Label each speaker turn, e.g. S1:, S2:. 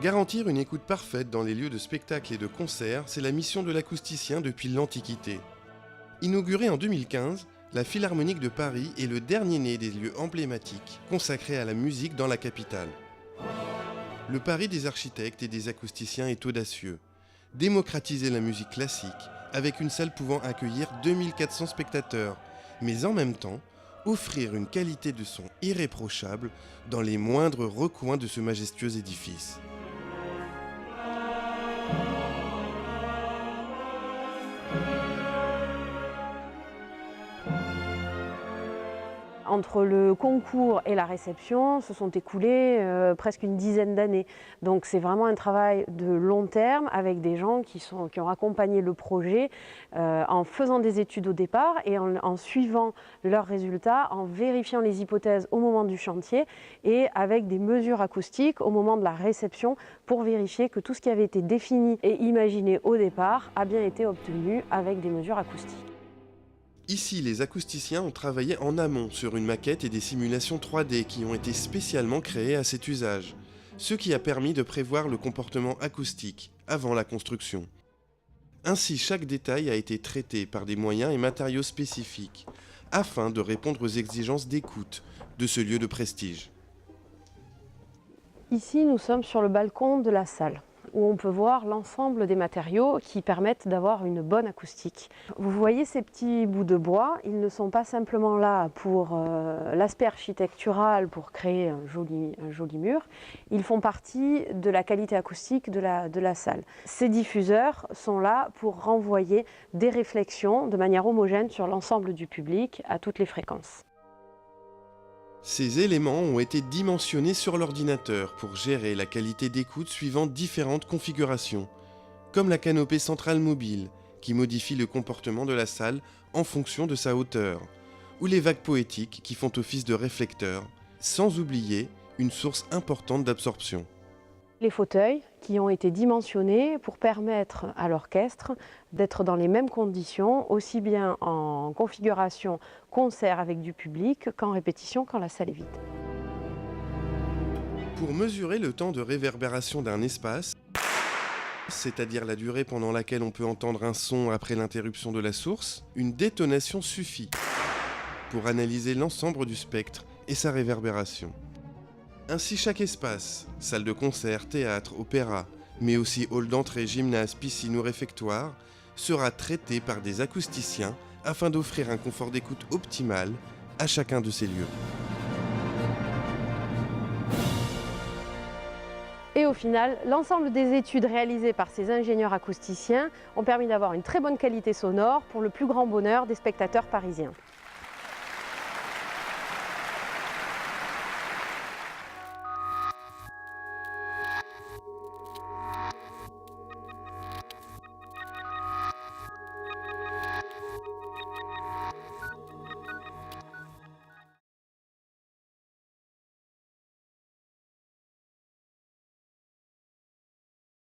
S1: Garantir une écoute parfaite dans les lieux de spectacle et de concert, c'est la mission de l'acousticien depuis l'Antiquité. Inaugurée en 2015, la Philharmonique de Paris est le dernier né des lieux emblématiques consacrés à la musique dans la capitale. Le pari des architectes et des acousticiens est audacieux. Démocratiser la musique classique avec une salle pouvant accueillir 2400 spectateurs, mais en même temps, offrir une qualité de son irréprochable dans les moindres recoins de ce majestueux édifice.
S2: Entre le concours et la réception, se sont écoulées presque une dizaine d'années. Donc c'est vraiment un travail de long terme avec des gens qui ont accompagné le projet en faisant des études au départ et en suivant leurs résultats, en vérifiant les hypothèses au moment du chantier et avec des mesures acoustiques au moment de la réception pour vérifier que tout ce qui avait été défini et imaginé au départ a bien été obtenu avec des mesures acoustiques.
S1: Ici, les acousticiens ont travaillé en amont sur une maquette et des simulations 3D qui ont été spécialement créées à cet usage, ce qui a permis de prévoir le comportement acoustique avant la construction. Ainsi, chaque détail a été traité par des moyens et matériaux spécifiques, afin de répondre aux exigences d'écoute de ce lieu de prestige.
S2: Ici, nous sommes sur le balcon de la salle, où on peut voir l'ensemble des matériaux qui permettent d'avoir une bonne acoustique. Vous voyez ces petits bouts de bois, ils ne sont pas simplement là pour l'aspect architectural, pour créer un joli mur, ils font partie de la qualité acoustique de la salle. Ces diffuseurs sont là pour renvoyer des réflexions de manière homogène sur l'ensemble du public à toutes les fréquences.
S1: Ces éléments ont été dimensionnés sur l'ordinateur pour gérer la qualité d'écoute suivant différentes configurations, comme la canopée centrale mobile, qui modifie le comportement de la salle en fonction de sa hauteur, ou les vagues poétiques qui font office de réflecteurs, sans oublier une source importante d'absorption.
S2: Les fauteuils qui ont été dimensionnés pour permettre à l'orchestre d'être dans les mêmes conditions, aussi bien en configuration concert avec du public qu'en répétition quand la salle est vide.
S1: Pour mesurer le temps de réverbération d'un espace, c'est-à-dire la durée pendant laquelle on peut entendre un son après l'interruption de la source, une détonation suffit pour analyser l'ensemble du spectre et sa réverbération. Ainsi, chaque espace, salle de concert, théâtre, opéra, mais aussi hall d'entrée, gymnase, piscine ou réfectoire, sera traité par des acousticiens afin d'offrir un confort d'écoute optimal à chacun de ces lieux.
S2: Et au final, l'ensemble des études réalisées par ces ingénieurs acousticiens ont permis d'avoir une très bonne qualité sonore pour le plus grand bonheur des spectateurs parisiens.